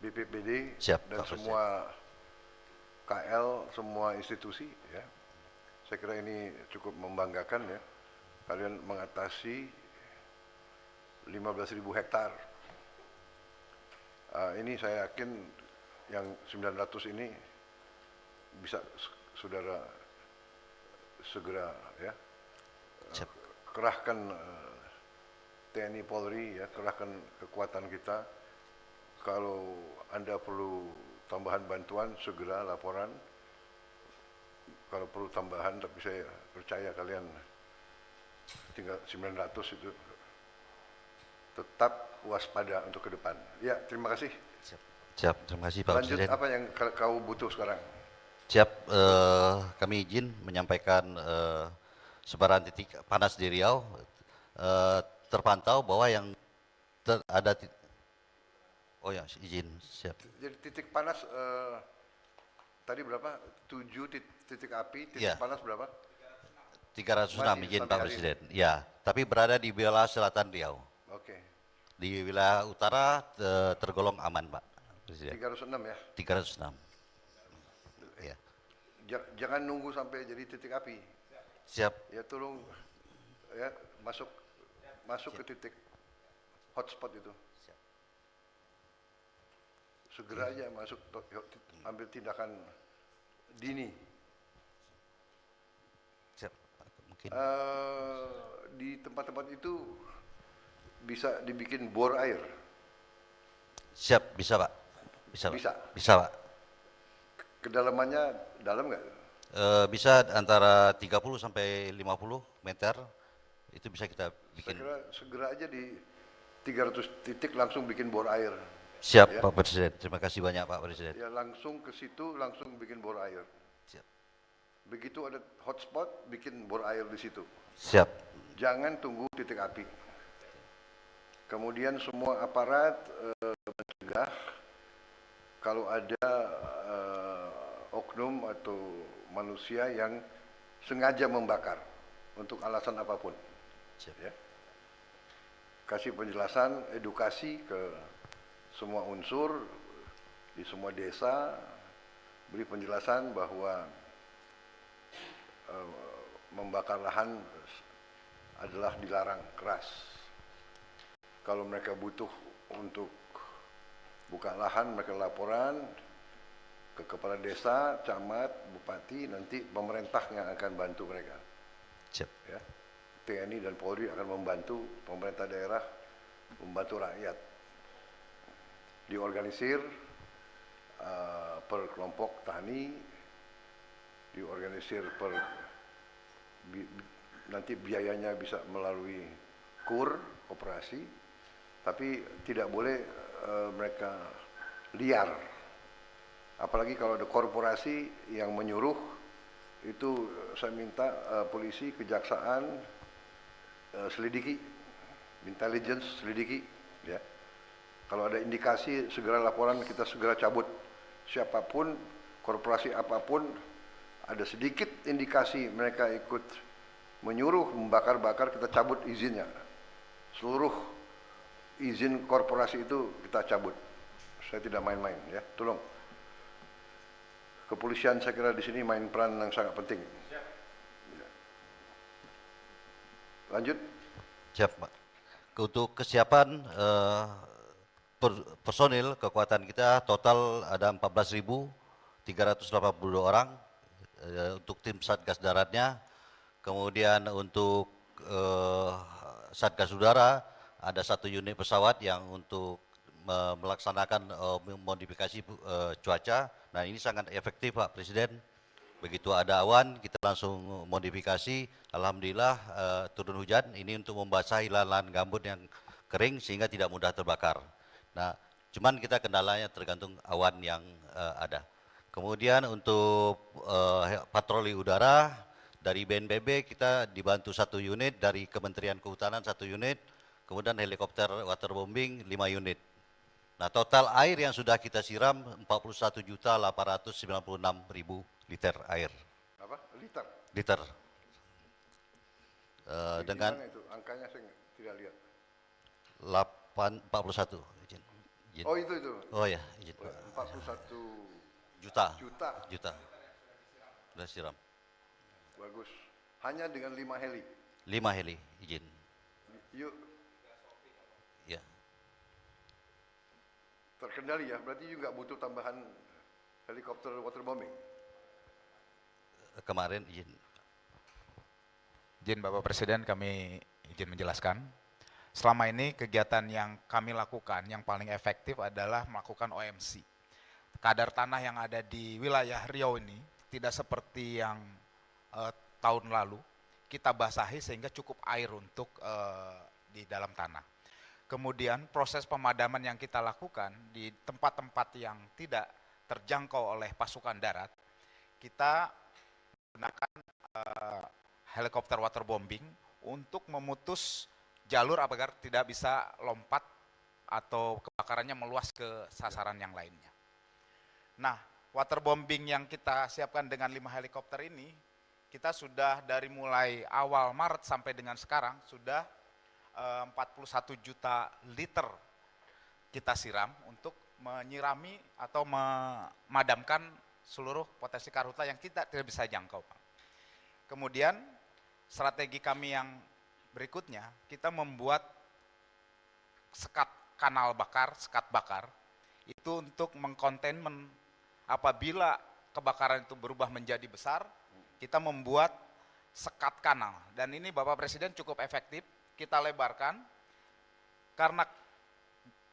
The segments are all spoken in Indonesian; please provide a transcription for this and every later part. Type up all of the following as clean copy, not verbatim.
BPBD Siap, dan Pak semua KL, semua institusi ya. Saya kira ini cukup membanggakan ya. Kalian mengatasi 15.000 hektar. Ini saya yakin yang 900 ini bisa saudara segera ya Siap. kerahkan TNI Polri ya, kerahkan kekuatan kita. Kalau Anda perlu tambahan bantuan, segera laporan. Kalau perlu tambahan, tapi saya percaya kalian tinggal 900 itu tetap waspada untuk ke depan. Ya, terima kasih. Siap. Siap. Terima kasih Pak Lanjut, Presiden. apa yang kau butuh sekarang? Siap. Kami izin menyampaikan sebaran titik panas di Riau. Terpantau bahwa yang ada oh ya, izin. Siap. Jadi titik panas tadi berapa? 7 titik api, titik Ya. panas berapa? 306 Masih izin sampai Pak hari Presiden. Ya, tapi berada di wilayah selatan Riau. Oke. Di wilayah utara tergolong aman, Pak Presiden. 306 ya. 306. Ya. Jangan nunggu sampai jadi titik api. Siap. Ya tolong ya masuk Siap. ke titik hotspot itu. Siap. Segera aja masuk, ambil tindakan dini. Siap. Mungkin Di tempat-tempat itu bisa dibikin bor air. siap, bisa Pak. Bisa, Pak. Bisa. Bisa, Pak. Kedalamannya dalam nggak? Bisa antara 30 sampai 50 meter. Itu bisa kita bikin. Saya kira segera aja di 300 titik langsung bikin bor air. Siap, Ya. Pak Presiden. Terima kasih banyak Pak Presiden. Ya langsung ke situ, langsung bikin bor air. Siap. Begitu ada hotspot, bikin bor air di situ. Siap. Jangan tunggu titik api. Kemudian semua aparat mencegah kalau ada oknum atau manusia yang sengaja membakar untuk alasan apapun. Siap. Ya. Kasih penjelasan, edukasi ke semua unsur di semua desa, beri penjelasan bahwa membakar lahan adalah dilarang keras. Kalau mereka butuh untuk buka lahan, mereka laporan ke kepala desa, camat, bupati, nanti pemerintah yang akan bantu mereka. Siap. Ya. TNI dan Polri akan membantu pemerintah daerah, membantu rakyat. Diorganisir per kelompok tani, diorganisir per nanti biayanya bisa melalui KUR, koperasi, tapi tidak boleh mereka liar. Apalagi kalau ada korporasi yang menyuruh, itu saya minta polisi, kejaksaan selidiki, intelligence selidiki, ya. Kalau ada indikasi segera laporan, kita segera cabut. Siapapun, korporasi apapun, ada sedikit indikasi mereka ikut menyuruh membakar-bakar, kita cabut izinnya. Seluruh izin korporasi itu kita cabut. Saya tidak main-main, ya. Tolong. Kepolisian saya kira di sini main peran yang sangat penting. Lanjut. Siap, Pak. Untuk kesiapan personil kekuatan kita total ada 14.382 orang untuk tim Satgas Daratnya. Kemudian untuk Satgas Udara ada 1 unit pesawat yang untuk melaksanakan modifikasi cuaca. Nah, ini sangat efektif Pak Presiden. Begitu ada awan, kita langsung modifikasi. Alhamdulillah turun hujan. Ini untuk membasahi lahan gambut yang kering sehingga tidak mudah terbakar. Nah, cuman kita kendalanya tergantung awan yang ada. Kemudian untuk patroli udara dari BNPB kita dibantu 1 unit, dari Kementerian Kehutanan 1 unit, kemudian helikopter waterbombing 5 unit. Nah, total air yang sudah kita siram 41.896.000 liter air. Apa? Liter? Liter. Dengan itu angkanya saya tidak lihat. 41. Izin. Oh itu. Oh ya, izin. 41 juta. juta. Juta. Sudah siram. Bagus. Hanya dengan 5 heli. 5 heli izin. Yuk, Ya. terkendali ya. Berarti juga butuh tambahan helikopter waterbombing. Kemarin izin. Izin Bapak Presiden, kami izin menjelaskan. Selama ini kegiatan yang kami lakukan yang paling efektif adalah melakukan OMC. Kadar tanah yang ada di wilayah Riau ini tidak seperti yang tahun lalu. Kita basahi sehingga cukup air untuk di dalam tanah. Kemudian proses pemadaman yang kita lakukan di tempat-tempat yang tidak terjangkau oleh pasukan darat, kita menggunakan helikopter waterbombing untuk memutus jalur agar tidak bisa lompat atau kebakarannya meluas ke sasaran yang lainnya. Nah, waterbombing yang kita siapkan dengan 5 helikopter ini, kita sudah dari mulai awal Maret sampai dengan sekarang sudah 41 juta liter kita siram untuk menyirami atau memadamkan seluruh potensi karhutla yang kita tidak bisa jangkau, Pak. Kemudian strategi kami yang berikutnya, kita membuat sekat kanal bakar, sekat bakar, itu untuk mengkontainmen apabila kebakaran itu berubah menjadi besar, kita membuat sekat kanal. Dan ini Bapak Presiden cukup efektif, kita lebarkan, karena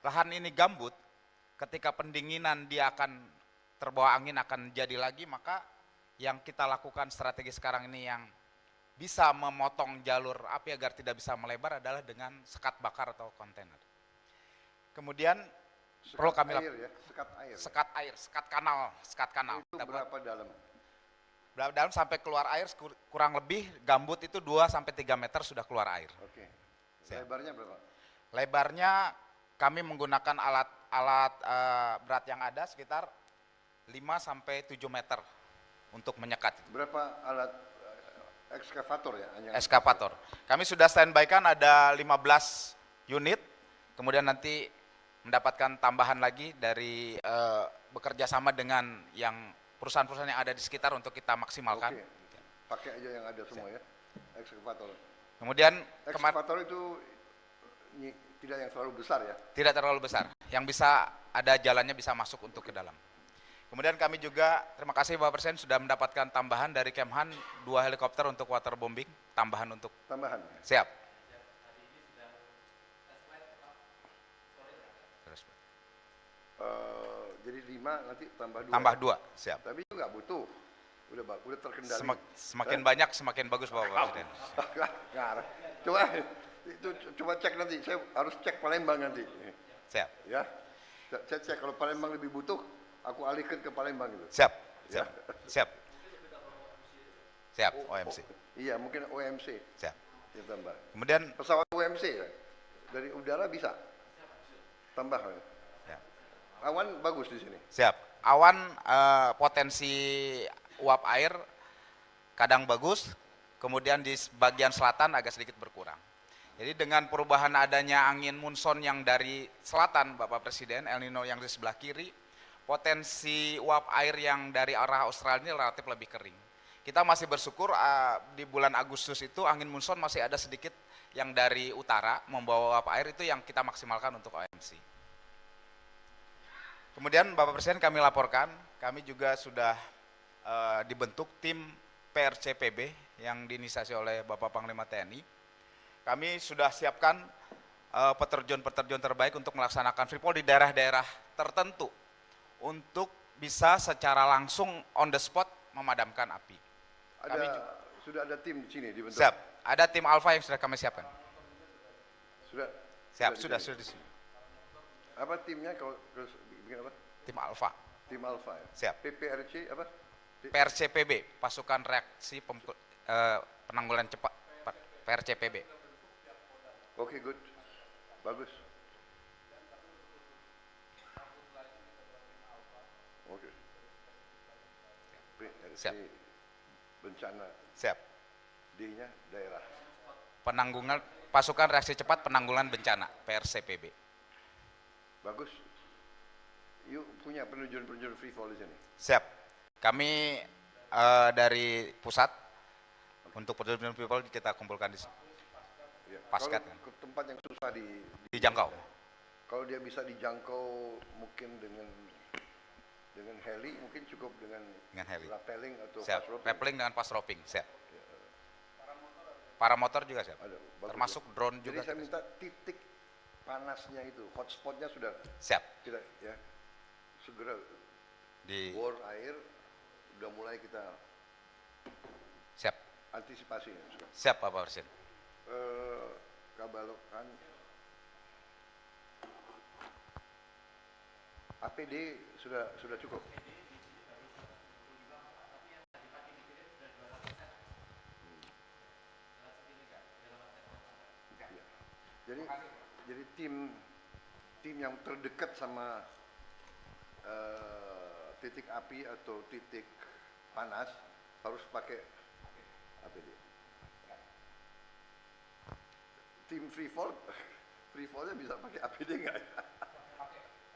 lahan ini gambut, ketika pendinginan dia akan terbawa angin akan jadi lagi, maka yang kita lakukan strategi sekarang ini yang bisa memotong jalur api agar tidak bisa melebar adalah dengan sekat bakar atau kontainer. Kemudian perlu kami lakukan ya, sekat air. Sekat air, sekat kanal. Itu berapa dalam? Dalam sampai keluar air kurang lebih gambut itu 2 sampai 3 meter sudah keluar air. Oke. Siap. Lebarnya berapa? Lebarnya kami menggunakan alat berat yang ada sekitar 5 sampai 7 meter untuk menyekat. Berapa alat ekskavator ya? Ekskavator. Kami sudah standby-kan ada 15 unit, kemudian nanti mendapatkan tambahan lagi dari bekerja sama dengan yang perusahaan-perusahaan yang ada di sekitar untuk kita maksimalkan. Oke. Pakai aja yang ada semua ya, ekskavator. Kemudian Ekskavator itu tidak yang terlalu besar ya? tidak terlalu besar, yang bisa ada jalannya bisa masuk untuk ke dalam. Kemudian kami juga, terima kasih Bapak Presiden sudah mendapatkan tambahan dari Kemhan 2 helikopter untuk waterbombing, tambahan untuk. Tambahan? Siap. Jadi 5 nanti tambah 2. Tambah 2, siap. Tapi itu nggak butuh, udah terkendali. Semakin banyak semakin bagus Bapak Presiden. Ngarah. Coba cek nanti, saya harus cek Palembang nanti. Siap. Ya, saya cek kalau Palembang lebih butuh, aku alihkan ke Palembang itu. Siap. Ya. Siap. Siap, OMC. Iya, mungkin OMC. Siap. Ya, tambah. Kemudian Pesawat OMC ya? Dari udara bisa? Tambah ya? ya. Awan bagus di sini. Siap. Awan potensi uap air kadang bagus, kemudian di bagian selatan agak sedikit berkurang. Jadi dengan perubahan adanya angin monsun yang dari selatan, Bapak Presiden, El Nino yang di sebelah kiri, potensi uap air yang dari arah Australia ini relatif lebih kering. Kita masih bersyukur di bulan Agustus itu angin monsun masih ada sedikit yang dari utara membawa uap air, itu yang kita maksimalkan untuk OMC. Kemudian Bapak Presiden kami laporkan, kami juga sudah dibentuk tim PRCPB yang diinisiasi oleh Bapak Panglima TNI. Kami sudah siapkan peterjun-peterjun terbaik untuk melaksanakan freeport di daerah-daerah tertentu untuk bisa secara langsung on the spot memadamkan api. Sudah ada tim di sini dibentuk? Siap, ada tim Alpha yang sudah kami siapkan. Sudah? Siap, sudah di sini. Apa timnya kalau bikin apa? Tim Alpha. Tim Alpha ya? Siap. PPRC apa? PRCPB, Pasukan Reaksi Penanggulangan Cepat, PRCPB. Oke, good. Bagus. Oke. PRC Siap. Bencana. Siap. D-nya daerah. Penanggungan Pasukan Reaksi Cepat Penanggulangan Bencana, PRCPB. Bagus. you punya penerjun free fall di sini? Siap. Kami dari pusat untuk penerjun people kita kumpulkan di Ya. Paskat, Kalau kan? ke tempat yang susah dijangkau. kalau dia bisa dijangkau mungkin dengan heli, mungkin cukup dengan heli. rappelling atau Siap. fast roping. Rappelling dengan fast roping. Siap. Paramotor juga siap. Ada, bagus Termasuk ya. drone Jadi juga. saya kita minta titik panasnya itu, hotspotnya sudah siap. tidak ya, segera Di bor air, udah mulai kita siap. antisipasi. Siap Pak Presiden. Kabalokan APD sudah cukup. Jadi tim yang terdekat sama titik api atau titik panas harus pakai APD. Tim free fallnya bisa pakai APD nggak ya?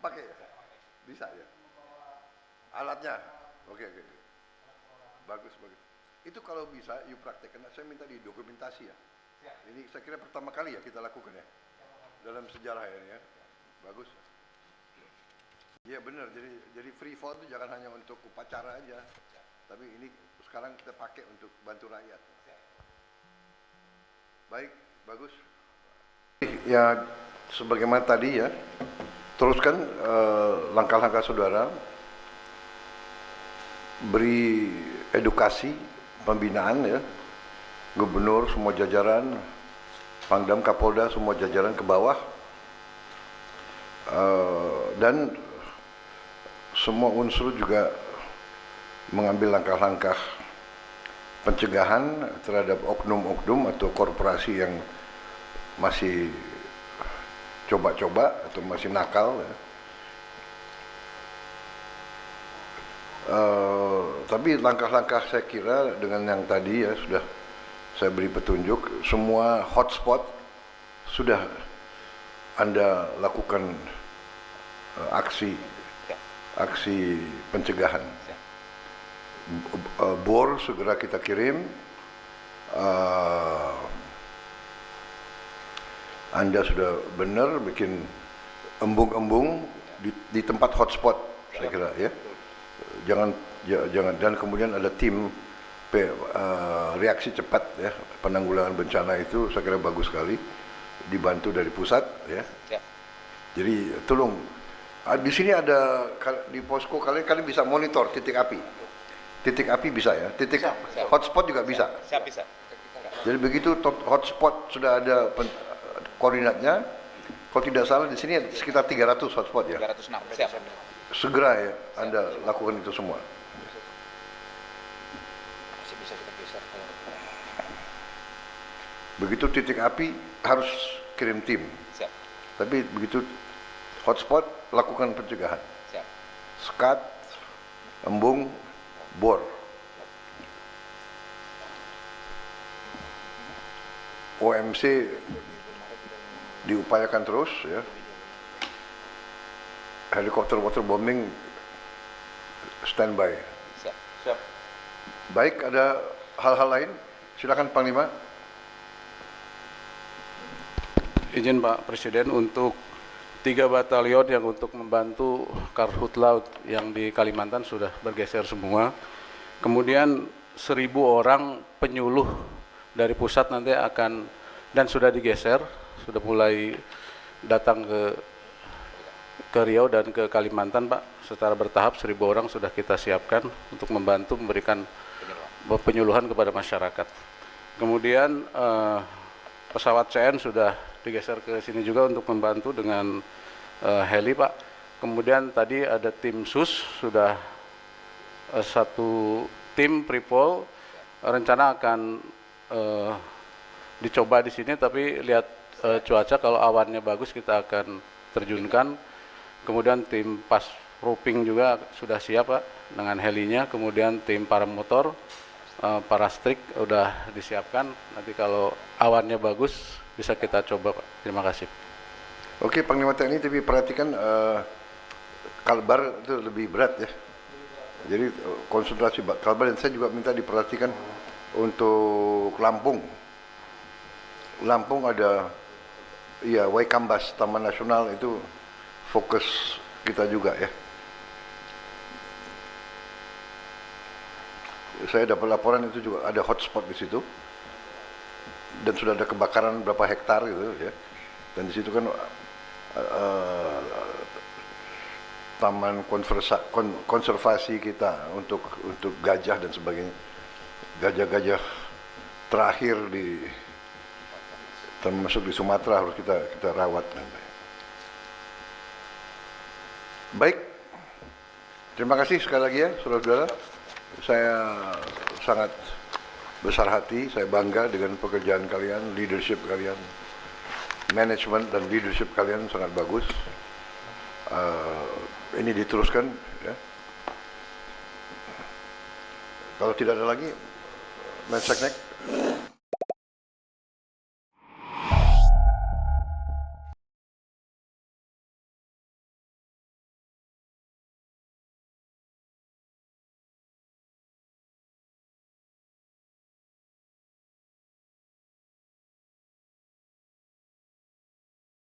Pakai ya? Bisa ya? Alatnya? Oke. Bagus. Itu kalau bisa, you praktekkan. Saya minta didokumentasi ya. Ini saya kira pertama kali ya kita lakukan ya. Dalam sejarah ya. Bagus. Iya benar, jadi free fall itu jangan hanya untuk upacara aja. Tapi ini sekarang kita pakai untuk bantu rakyat. Baik, bagus. Ya, sebagaimana tadi ya, teruskan langkah-langkah saudara, beri edukasi, pembinaan ya, gubernur, semua jajaran, Pangdam, Kapolda, semua jajaran ke bawah, dan semua unsur juga mengambil langkah-langkah pencegahan terhadap oknum-oknum atau korporasi yang masih coba-coba atau masih nakal ya. Tapi langkah-langkah saya kira dengan yang tadi ya sudah saya beri petunjuk, semua hotspot sudah Anda lakukan aksi pencegahan. Bor segera kita kirim. Anda sudah benar bikin embung-embung di tempat hotspot, saya kira ya. Jangan dan kemudian ada tim reaksi cepat ya, penanggulangan bencana itu saya kira bagus sekali, dibantu dari pusat ya. Jadi tolong di sini ada di posko kalian bisa monitor titik api bisa ya, titik hotspot juga bisa. Siap bisa. Jadi begitu hotspot sudah ada koordinatnya, kalau tidak salah di sini sekitar 300 hotspot ya. 306. Siap. Segera ya Anda lakukan itu semua. Begitu titik api harus kirim tim. Siap. Tapi begitu hotspot lakukan pencegahan. Siap. Skat, embung, bor. OMC diupayakan terus ya. Helikopter waterbombing standby. Siap. Baik, ada hal-hal lain? Silakan Panglima. Izin Pak Presiden, untuk 3 batalion yang untuk membantu Karhutla yang di Kalimantan sudah bergeser semua. Kemudian 1.000 orang penyuluh dari pusat nanti akan dan sudah digeser, sudah mulai datang ke Riau dan ke Kalimantan Pak. Secara bertahap 1.000 orang sudah kita siapkan untuk membantu memberikan penyuluhan kepada masyarakat. Kemudian pesawat CN sudah digeser ke sini juga untuk membantu dengan heli Pak. Kemudian tadi ada tim SUS, sudah satu tim Pripol, rencana akan dicoba di sini, tapi lihat cuaca, kalau awannya bagus kita akan terjunkan. Kemudian tim pas roping juga sudah siap Pak dengan helinya. Kemudian tim paramotor, parastrik udah disiapkan. Nanti kalau awannya bagus bisa kita coba Pak. Terima kasih. Oke Panglima TNI, tapi perhatikan Kalbar itu lebih berat ya. Jadi konsentrasi Kalbar, dan saya juga minta diperhatikan untuk Lampung. Lampung ada ya Waikambas, Taman Nasional itu fokus kita juga ya. Saya dapat laporan itu juga ada hotspot di situ dan sudah ada kebakaran berapa hektar gitu ya. Dan di situ kan taman konservasi kita untuk gajah dan sebagainya. Gajah-gajah terakhir termasuk di Sumatera harus kita rawat. Baik, terima kasih sekali lagi ya saudara-saudara. Saya sangat besar hati, saya bangga dengan pekerjaan kalian, leadership kalian, manajemen dan leadership kalian sangat bagus. Ini diteruskan ya. Kalau tidak ada lagi, Menseknek.